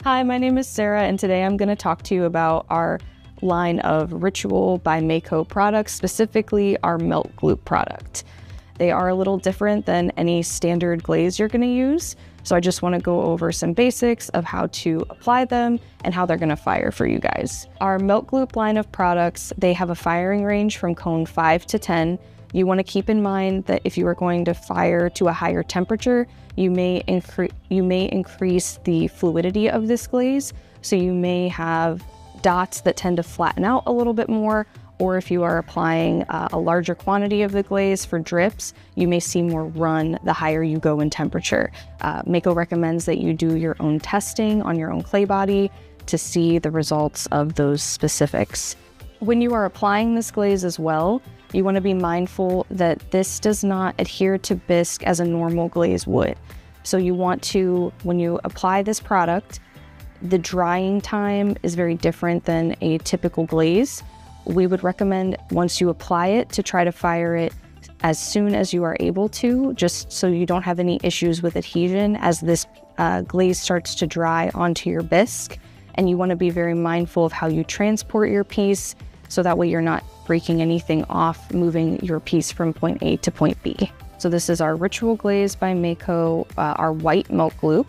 Hi, my name is Sarah, and today I'm going to talk to you about our line of Ritual by Mayco products, specifically our Melt Gloop product. They are a little different than any standard glaze you're going to use, so I just want to go over some basics of how to apply them and how they're going to fire for you guys. Our Melt Gloop line of products, they have a firing range from cone 5 to 10. You want to keep in mind that if you are going to fire to a higher temperature, you may increase the fluidity of this glaze. So you may have dots that tend to flatten out a little bit more, or if you are applying a larger quantity of the glaze for drips, you may see more run the higher you go in temperature. Mayco recommends that you do your own testing on your own clay body to see the results of those specifics. When you are applying this glaze as well, you want to be mindful that this does not adhere to bisque as a normal glaze would. So you want to, when you apply this product, the drying time is very different than a typical glaze. We would recommend once you apply it to try to fire it as soon as you are able to, just so you don't have any issues with adhesion as this glaze starts to dry onto your bisque. And you want to be very mindful of how you transport your piece, so that way you're not breaking anything off, moving your piece from point A to point B. So this is our Ritual Glaze by Mayco, our white Melt Gloop.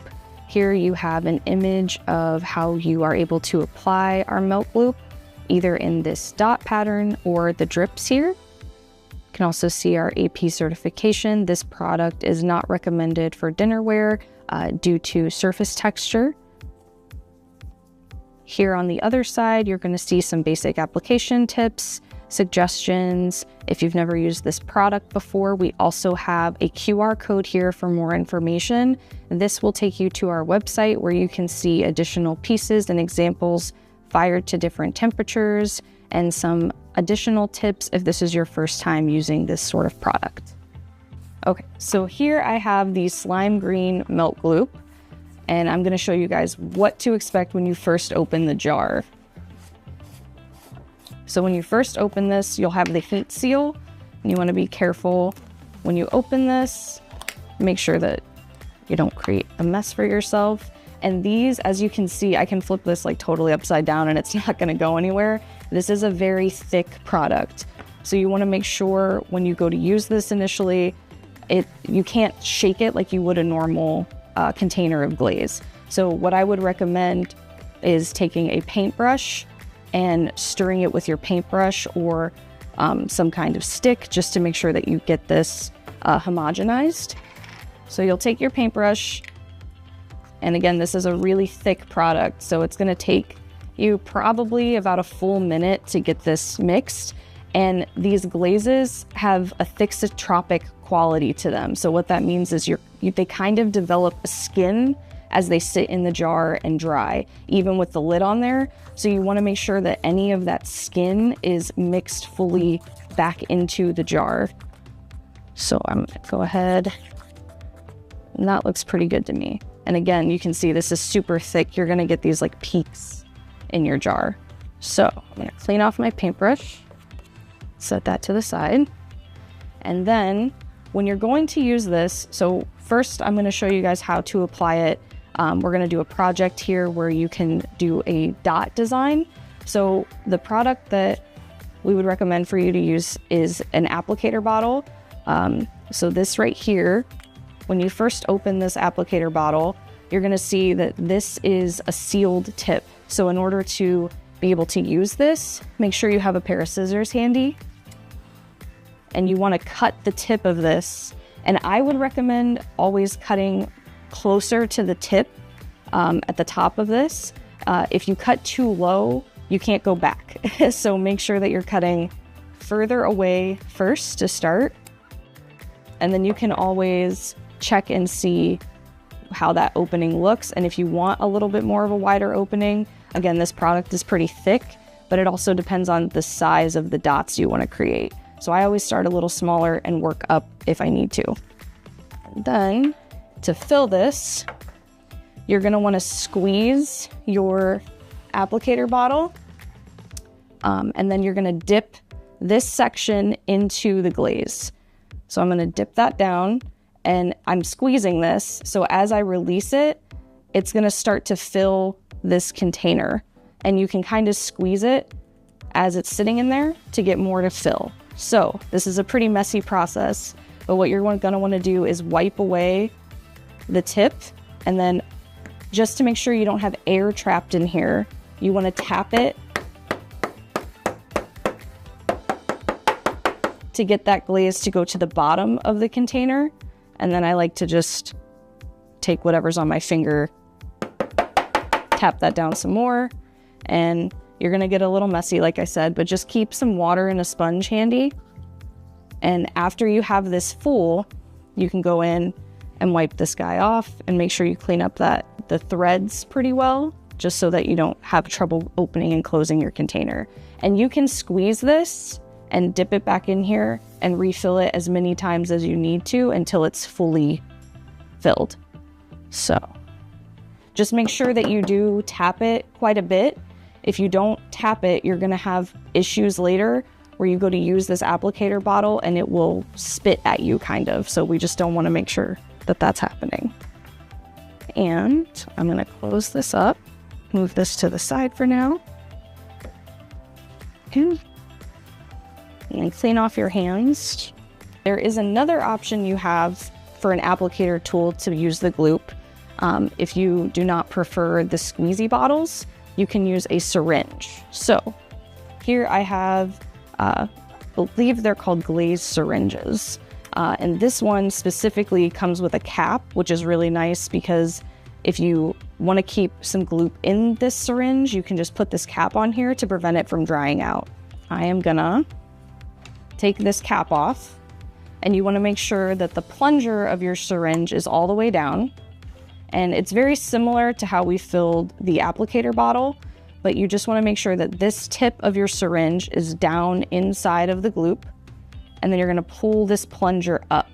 Here you have an image of how you are able to apply our Melt Gloop, either in this dot pattern or the drips here. You can also see our AP certification. This product is not recommended for dinnerware due to surface texture. Here on the other side, you're going to see some basic application tips, suggestions. If you've never used this product before, we also have a QR code here for more information. This will take you to our website where you can see additional pieces and examples fired to different temperatures and some additional tips if this is your first time using this sort of product. Okay, so here I have the slime green Melt Gloop, and I'm going to show you guys what to expect when you first open the jar. So when you first open this, you'll have the heat seal, and you want to be careful when you open this. Make sure that you don't create a mess for yourself. And these, as you can see, I can flip this like totally upside down and it's not going to go anywhere. This is a very thick product. So you want to make sure when you go to use this initially, you can't shake it like you would a normal container of glaze. So what I would recommend is taking a paintbrush and stirring it with your paintbrush or some kind of stick, just to make sure that you get this homogenized. So you'll take your paintbrush, and again, this is a really thick product, so it's going to take you probably about a full minute to get this mixed. And these glazes have a thixotropic quality to them. So what that means is they kind of develop a skin as they sit in the jar and dry, even with the lid on there. So you want to make sure that any of that skin is mixed fully back into the jar. So I'm going to go ahead, and that looks pretty good to me. And again, you can see this is super thick. You're going to get these like peaks in your jar. So I'm going to clean off my paintbrush, set that to the side. And then when you're going to use this, so first I'm going to show you guys how to apply it. We're going to do a project here where you can do a dot design. So the product that we would recommend for you to use is an applicator bottle. So this right here, when you first open this applicator bottle, you're going to see that this is a sealed tip. So in order to be able to use this, make sure you have a pair of scissors handy. And you want to cut the tip of this. And I would recommend always cutting closer to the tip at the top of this. If you cut too low, you can't go back. So make sure that you're cutting further away first to start. And then you can always check and see how that opening looks. And if you want a little bit more of a wider opening, again, this product is pretty thick, but it also depends on the size of the dots you want to create. So I always start a little smaller and work up if I need to. And then to fill this, you're going to want to squeeze your applicator bottle, and then you're going to dip this section into the glaze. So I'm going to dip that down, and I'm squeezing this. So as I release it, it's gonna start to fill this container, and you can kind of squeeze it as it's sitting in there to get more to fill. So this is a pretty messy process, but what you're gonna wanna do is wipe away the tip, and then just to make sure you don't have air trapped in here, you wanna tap it to get that glaze to go to the bottom of the container. And then I like to just take whatever's on my finger, tap that down some more, and you're gonna get a little messy, like I said, but just keep some water and a sponge handy. And after you have this full, you can go in and wipe this guy off and make sure you clean up the threads pretty well, just so that you don't have trouble opening and closing your container. And you can squeeze this and dip it back in here and refill it as many times as you need to until it's fully filled. So just make sure that you do tap it quite a bit. If you don't tap it, you're gonna have issues later where you go to use this applicator bottle and it will spit at you kind of. So we just don't wanna make sure that that's happening. And I'm gonna close this up, move this to the side for now. And clean off your hands. There is another option you have for an applicator tool to use the Gloop. If you do not prefer the squeezy bottles, you can use a syringe. So here I have, I believe they're called Glaze syringes. And this one specifically comes with a cap, which is really nice because if you want to keep some Gloop in this syringe, you can just put this cap on here to prevent it from drying out. I am gonna take this cap off, and you want to make sure that the plunger of your syringe is all the way down. And it's very similar to how we filled the applicator bottle, but you just want to make sure that this tip of your syringe is down inside of the Gloop, and then you're going to pull this plunger up.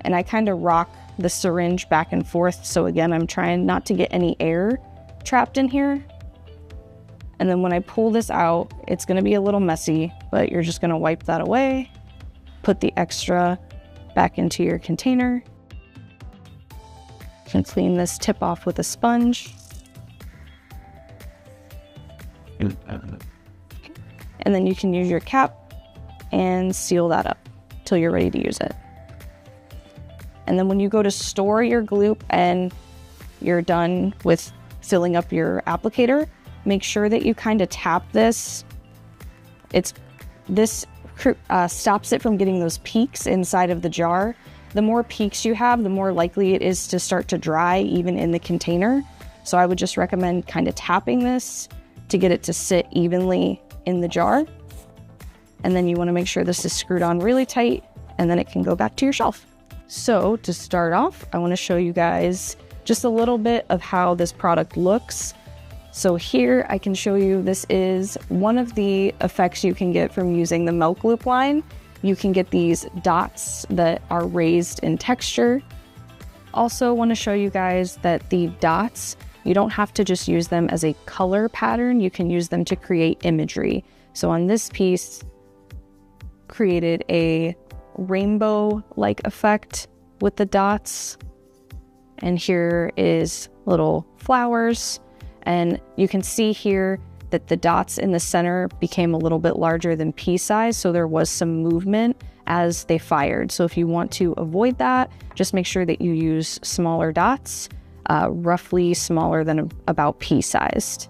And I kind of rock the syringe back and forth, so again, I'm trying not to get any air trapped in here. And then when I pull this out, it's gonna be a little messy, but you're just gonna wipe that away, put the extra back into your container. You can clean this tip off with a sponge. And then you can use your cap and seal that up till you're ready to use it. And then when you go to store your Gloop and you're done with filling up your applicator, make sure that you kind of tap this. This stops it from getting those peaks inside of the jar. The more peaks you have, the more likely it is to start to dry even in the container. So I would just recommend kind of tapping this to get it to sit evenly in the jar. And then you want to make sure this is screwed on really tight, and then it can go back to your shelf. So to start off, I want to show you guys just a little bit of how this product looks. So here I can show you, this is one of the effects you can get from using the Milk Gloop line. You can get these dots that are raised in texture. Also want to show you guys that the dots, you don't have to just use them as a color pattern, you can use them to create imagery. So on this piece, created a rainbow-like effect with the dots. And here is little flowers. And you can see here that the dots in the center became a little bit larger than pea size, so there was some movement as they fired. So if you want to avoid that, just make sure that you use smaller dots, roughly smaller than about pea sized.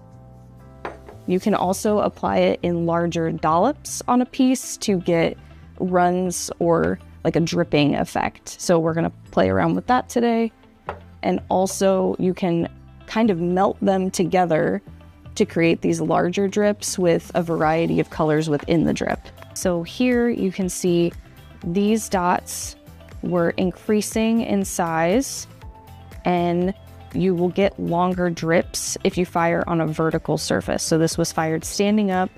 You can also apply it in larger dollops on a piece to get runs or like a dripping effect. So we're gonna play around with that today. And also you can kind of melt them together to create these larger drips with a variety of colors within the drip. So here you can see these dots were increasing in size, and you will get longer drips if you fire on a vertical surface. So this was fired standing up,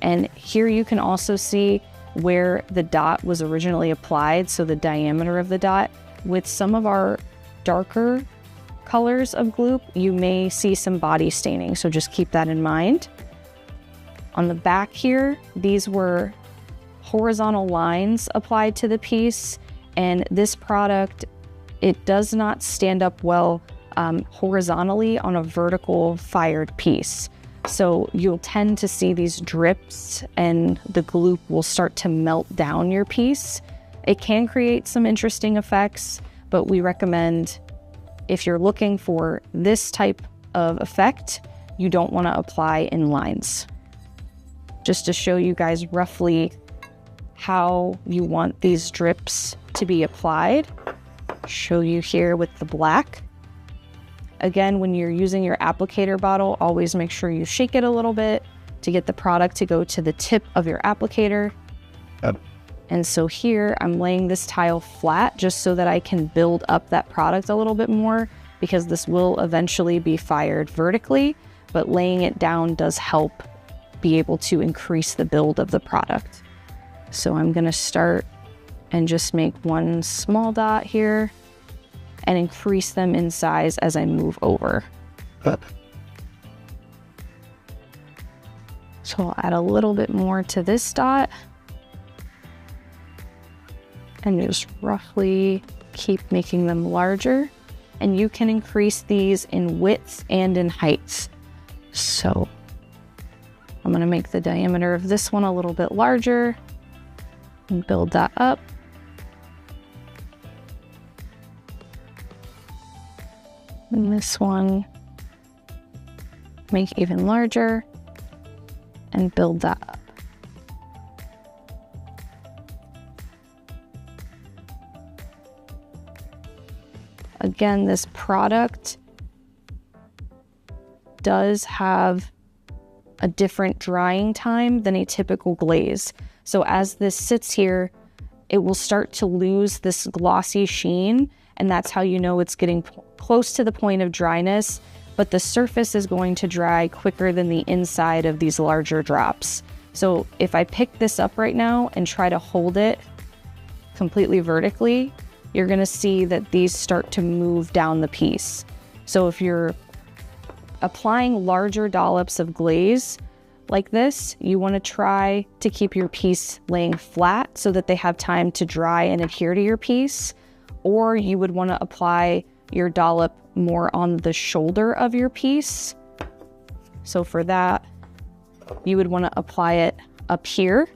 and here you can also see where the dot was originally applied, so the diameter of the dot. With some of our darker colors of Gloop, you may see some body staining, so just keep that in mind. On the back here, these were horizontal lines applied to the piece, And this product, it does not stand up well horizontally on a vertical fired piece. So you'll tend to see these drips and the gloop will start to melt down your piece. It can create some interesting effects, but we recommend, if you're looking for this type of effect, you don't want to apply in lines. Just to show you guys roughly how you want these drips to be applied, show you here with the black. Again, when you're using your applicator bottle, always make sure you shake it a little bit to get the product to go to the tip of your applicator. Yep. And so here I'm laying this tile flat just so that I can build up that product a little bit more, because this will eventually be fired vertically, but laying it down does help be able to increase the build of the product. So I'm gonna start and just make one small dot here and increase them in size as I move over. So I'll add a little bit more to this dot and just roughly keep making them larger. And you can increase these in width and in height. So I'm gonna make the diameter of this one a little bit larger and build that up. And this one, make even larger and build that up. Again, this product does have a different drying time than a typical glaze. So as this sits here, it will start to lose this glossy sheen, and that's how you know it's getting close to the point of dryness, but the surface is going to dry quicker than the inside of these larger drops. So if I pick this up right now and try to hold it completely vertically, you're gonna see that these start to move down the piece. So if you're applying larger dollops of glaze like this, you wanna try to keep your piece laying flat so that they have time to dry and adhere to your piece, or you would wanna apply your dollop more on the shoulder of your piece. So for that, you would wanna apply it up here.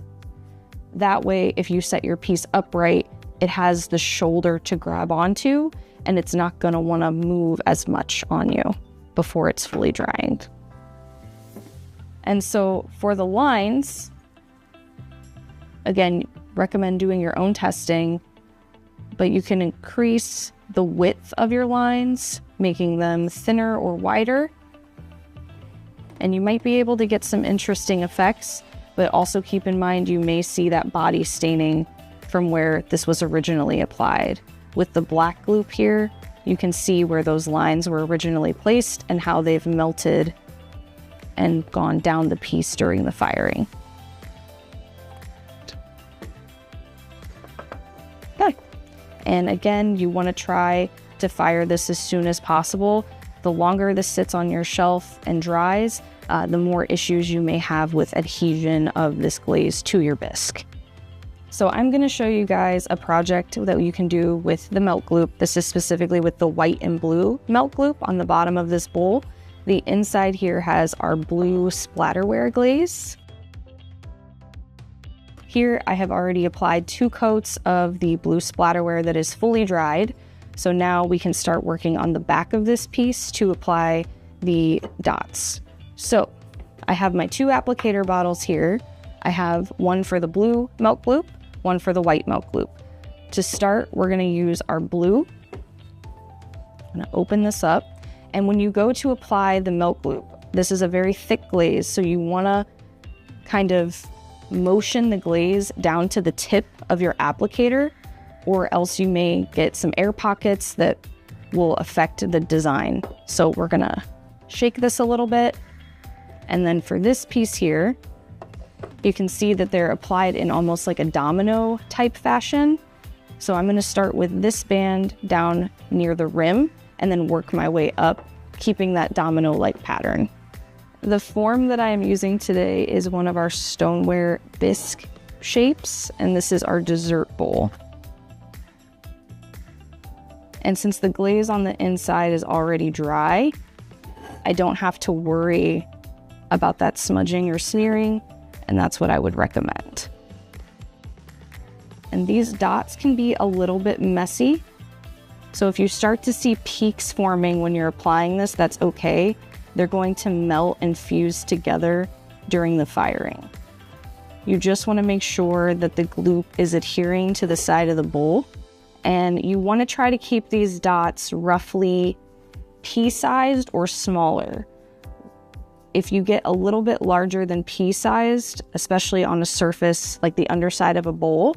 That way, if you set your piece upright, it has the shoulder to grab onto, and it's not gonna wanna move as much on you before it's fully drying. And so for the lines, again, recommend doing your own testing, but you can increase the width of your lines, making them thinner or wider. And you might be able to get some interesting effects, but also keep in mind you may see that body staining from where this was originally applied. With the black gloop here, you can see where those lines were originally placed and how they've melted and gone down the piece during the firing. Okay. And again, you want to try to fire this as soon as possible. The longer this sits on your shelf and dries, the more issues you may have with adhesion of this glaze to your bisque. So I'm going to show you guys a project that you can do with the melt gloop. This is specifically with the white and blue melt gloop on the bottom of this bowl. The inside here has our blue splatterware glaze. Here I have already applied 2 coats of the blue splatterware that is fully dried. So now we can start working on the back of this piece to apply the dots. So I have my 2 applicator bottles here. I have one for the blue melt gloop, one for the white melt gloop. To start, we're gonna use our blue. I'm gonna open this up. And when you go to apply the melt gloop, this is a very thick glaze, so you wanna kind of motion the glaze down to the tip of your applicator, or else you may get some air pockets that will affect the design. So we're gonna shake this a little bit. And then for this piece here, you can see that they're applied in almost like a domino type fashion. So I'm gonna start with this band down near the rim and then work my way up, keeping that domino-like pattern. The form that I am using today is one of our stoneware bisque shapes, and this is our dessert bowl. And since the glaze on the inside is already dry, I don't have to worry about that smudging or smearing, and that's what I would recommend. And these dots can be a little bit messy. So if you start to see peaks forming when you're applying this, that's okay. They're going to melt and fuse together during the firing. You just want to make sure that the gloop is adhering to the side of the bowl, and you want to try to keep these dots roughly pea-sized or smaller. If you get a little bit larger than pea-sized, especially on a surface like the underside of a bowl,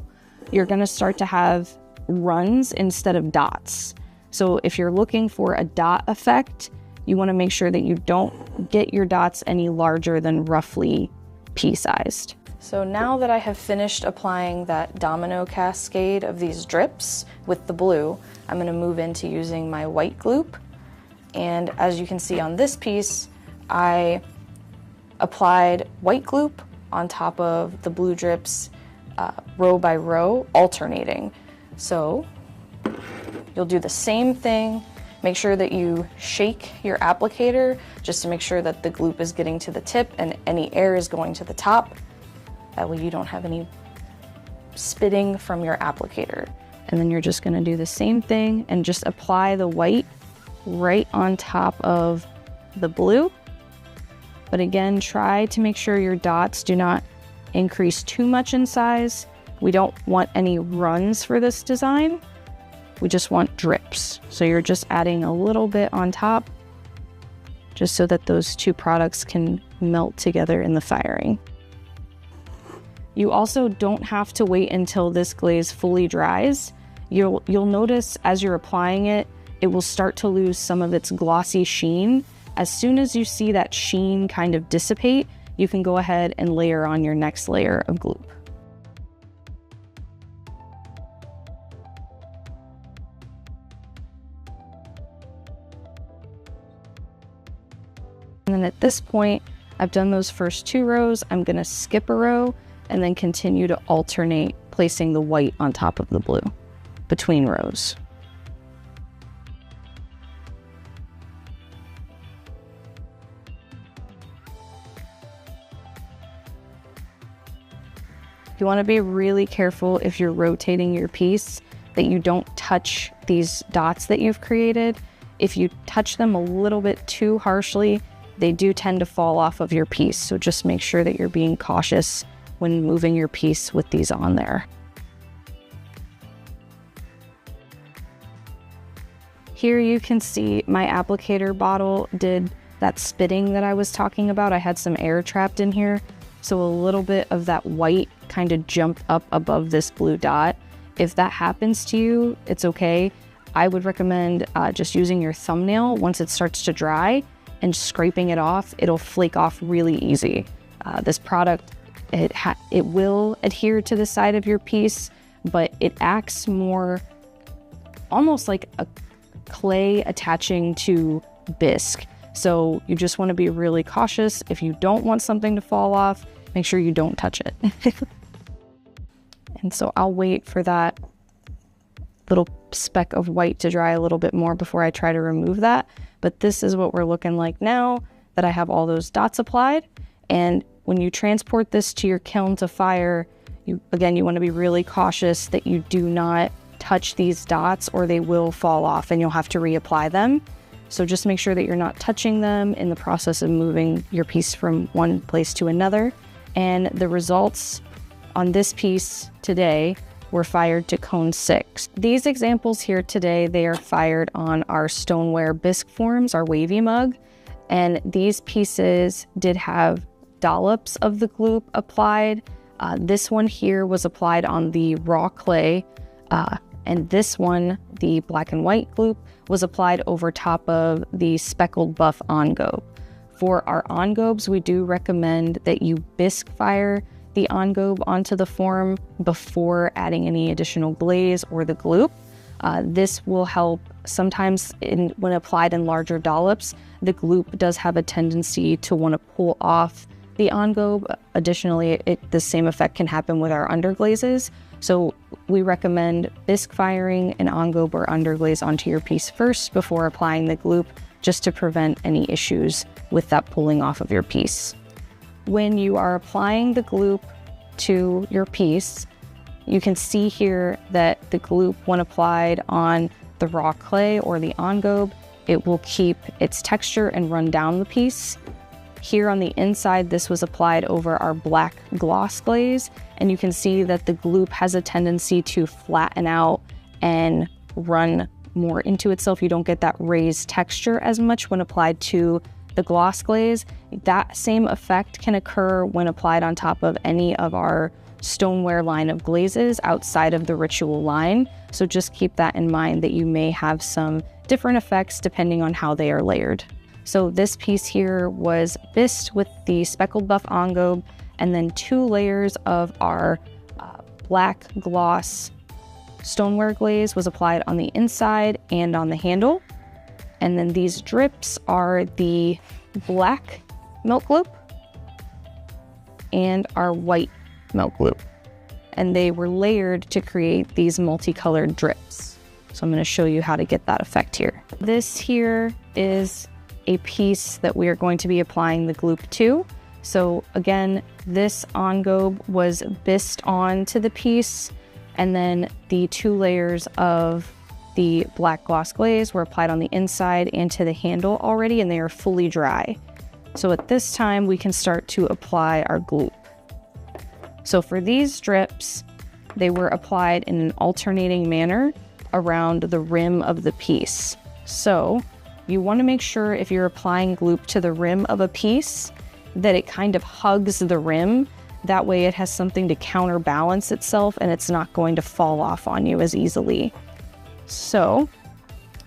you're going to start to have runs instead of dots. So if you're looking for a dot effect, you want to make sure that you don't get your dots any larger than roughly pea-sized. So now that I have finished applying that domino cascade of these drips with the blue, I'm going to move into using my white gloop. And as you can see on this piece, I applied white gloop on top of the blue drips row by row, alternating. So you'll do the same thing. Make sure that you shake your applicator just to make sure that the gloop is getting to the tip and any air is going to the top. That way you don't have any spitting from your applicator. And then you're just going to do the same thing and just apply the white right on top of the blue. But again, try to make sure your dots do not increase too much in size. We don't want any runs for this design. We just want drips. So you're just adding a little bit on top just so that those two products can melt together in the firing. You also don't have to wait until this glaze fully dries. You'll notice as you're applying it, it will start to lose some of its glossy sheen. As soon as you see that sheen kind of dissipate, you can go ahead and layer on your next layer of gloop. And then at this point, I've done those first 2 rows. I'm going to skip a row and then continue to alternate placing the white on top of the blue between rows. You want to be really careful if you're rotating your piece that you don't touch these dots that you've created. If you touch them a little bit too harshly, they do tend to fall off of your piece. So just make sure that you're being cautious when moving your piece with these on there. Here you can see my applicator bottle did that spitting that I was talking about. I had some air trapped in here. So a little bit of that white kind of jumped up above this blue dot. If that happens to you, it's okay. I would recommend just using your thumbnail once it starts to dry and scraping it off. It'll flake off really easy. This product, it will adhere to the side of your piece, but it acts more almost like a clay attaching to bisque. So you just want to be really cautious. If you don't want something to fall off, make sure you don't touch it. And so I'll wait for that little speck of white to dry a little bit more before I try to remove that. But this is what we're looking like now that I have all those dots applied. And when you transport this to your kiln to fire, you want to be really cautious that you do not touch these dots or they will fall off and you'll have to reapply them. So just make sure that you're not touching them in the process of moving your piece from one place to another. And the results on this piece today were fired to cone 6. These examples here today, they are fired on our stoneware bisque forms, our wavy mug. And these pieces did have dollops of the gloop applied. This one here was applied on the raw clay. And this one, the black and white gloop, was applied over top of the speckled buff engobe. For our engobes, we do recommend that you bisque fire the engobe onto the form before adding any additional glaze or the gloop. This will help sometimes when applied in larger dollops. The gloop does have a tendency to want to pull off the engobe. Additionally, the same effect can happen with our underglazes. So we recommend bisque firing an engobe or underglaze onto your piece first before applying the gloop, just to prevent any issues with that pulling off of your piece. When you are applying the gloop to your piece, you can see here that the gloop, when applied on the raw clay or the engobe, it will keep its texture and run down the piece. Here on the inside, this was applied over our black gloss glaze, and you can see that the gloop has a tendency to flatten out and run more into itself. You don't get that raised texture as much when applied to the gloss glaze. That same effect can occur when applied on top of any of our stoneware line of glazes outside of the ritual line. So just keep that in mind, that you may have some different effects depending on how they are layered. So this piece here was bisqued with the speckled buff engobe, and then 2 layers of our black gloss stoneware glaze was applied on the inside and on the handle. And then these drips are the black milk gloop and our white milk gloop. And they were layered to create these multicolored drips. So I'm going to show you how to get that effect here. This here is a piece that we are going to be applying the gloop to. So again, this engobe was bisqued onto the piece, and then the 2 layers of the black gloss glaze were applied on the inside and to the handle already, and they are fully dry. So at this time, we can start to apply our gloop. So for these drips, they were applied in an alternating manner around the rim of the piece. So you want to make sure, if you're applying gloop to the rim of a piece, that it kind of hugs the rim. That way it has something to counterbalance itself, and it's not going to fall off on you as easily. So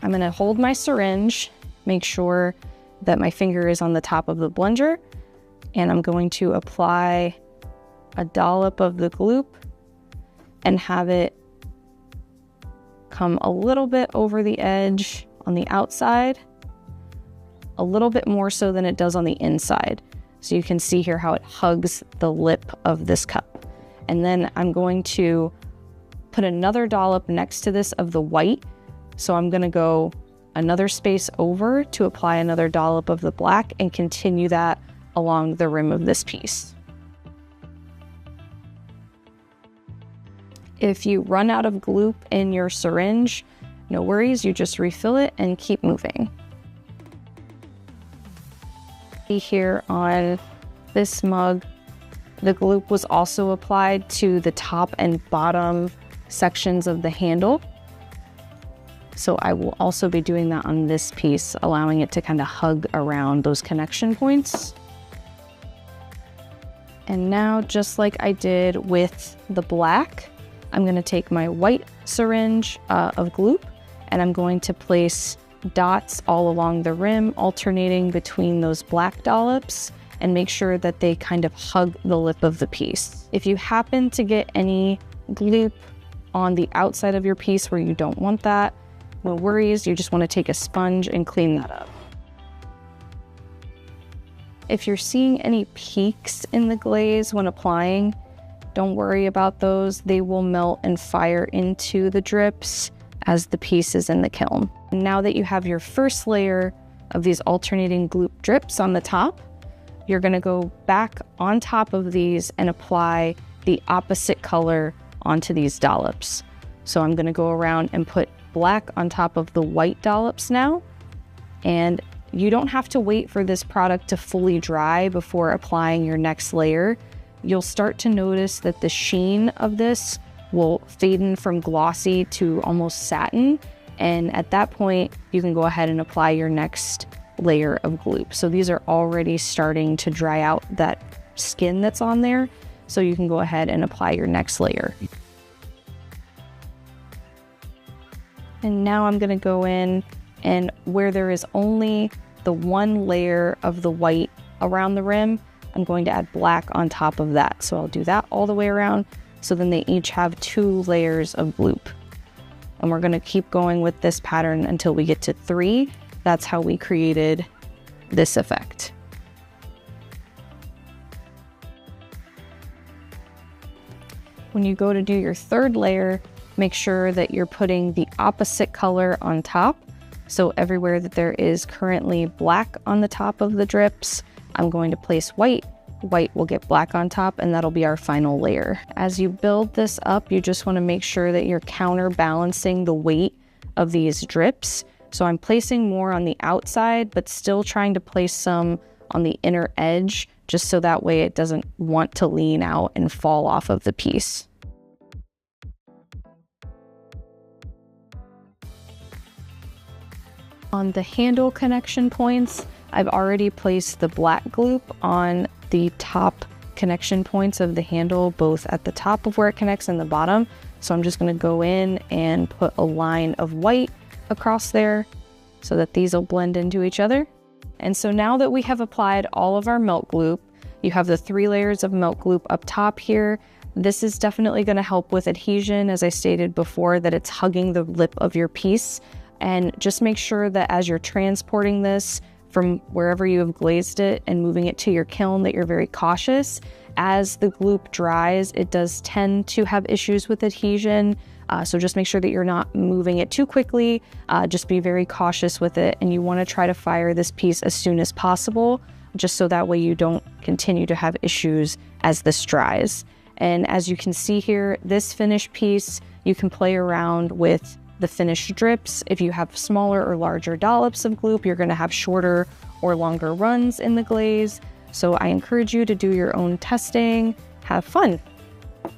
I'm going to hold my syringe, make sure that my finger is on the top of the plunger, and I'm going to apply a dollop of the gloop and have it come a little bit over the edge on the outside, a little bit more so than it does on the inside. So you can see here how it hugs the lip of this cup. And then I'm going to put another dollop next to this of the white. So I'm going to go another space over to apply another dollop of the black and continue that along the rim of this piece. If you run out of gloop in your syringe, no worries, you just refill it and keep moving. Here on this mug, the gloop was also applied to the top and bottom sections of the handle. So I will also be doing that on this piece, allowing it to kind of hug around those connection points. And now, just like I did with the black, I'm going to take my white syringe of gloop, and I'm going to place dots all along the rim, alternating between those black dollops, and make sure that they kind of hug the lip of the piece. If you happen to get any gloop on the outside of your piece where you don't want that, no worries, you just want to take a sponge and clean that up. If you're seeing any peaks in the glaze when applying, don't worry about those. They will melt and fire into the drips as the piece is in the kiln. Now that you have your first layer of these alternating gloop drips on the top, you're going to go back on top of these and apply the opposite color onto these dollops. So I'm going to go around and put black on top of the white dollops now. And you don't have to wait for this product to fully dry before applying your next layer. You'll start to notice that the sheen of this will fade in from glossy to almost satin. And at that point, you can go ahead and apply your next layer of gloop. So these are already starting to dry out that skin that's on there. So you can go ahead and apply your next layer. And now I'm going to go in, and where there is only the one layer of the white around the rim, I'm going to add black on top of that. So I'll do that all the way around. So then they each have 2 layers of gloop. And we're going to keep going with this pattern until we get to 3. That's how we created this effect. When you go to do your third layer, make sure that you're putting the opposite color on top. So everywhere that there is currently black on the top of the drips, I'm going to place white. White will get black on top, and that'll be our final layer. As you build this up, you just want to make sure that you're counterbalancing the weight of these drips. So I'm placing more on the outside, but still trying to place some on the inner edge, just so that way it doesn't want to lean out and fall off of the piece. On the handle connection points, I've already placed the black gloop on the top connection points of the handle, both at the top of where it connects and the bottom. So I'm just going to go in and put a line of white across there so that these will blend into each other. And so now that we have applied all of our melt gloop, you have the 3 layers of melt gloop up top here. This is definitely going to help with adhesion, as I stated before, that it's hugging the lip of your piece. And just make sure that as you're transporting this from wherever you have glazed it and moving it to your kiln, that you're very cautious. As the gloop dries, it does tend to have issues with adhesion. So just make sure that you're not moving it too quickly. Just be very cautious with it. And you want to try to fire this piece as soon as possible, just so that way you don't continue to have issues as this dries. And as you can see here, this finished piece, you can play around with the finished drips. If you have smaller or larger dollops of gloop, you're going to have shorter or longer runs in the glaze. So I encourage you to do your own testing. Have fun.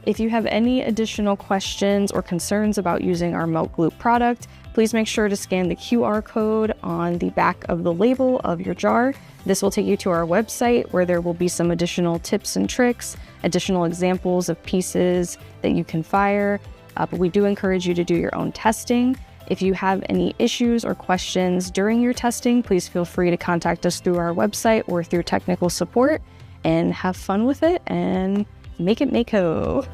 If you have any additional questions or concerns about using our Melt Gloop product, please make sure to scan the QR code on the back of the label of your jar. This will take you to our website, where there will be some additional tips and tricks, additional examples of pieces that you can fire. But we do encourage you to do your own testing. If you have any issues or questions during your testing, please feel free to contact us through our website or through technical support, and have fun with it and make it Mayco.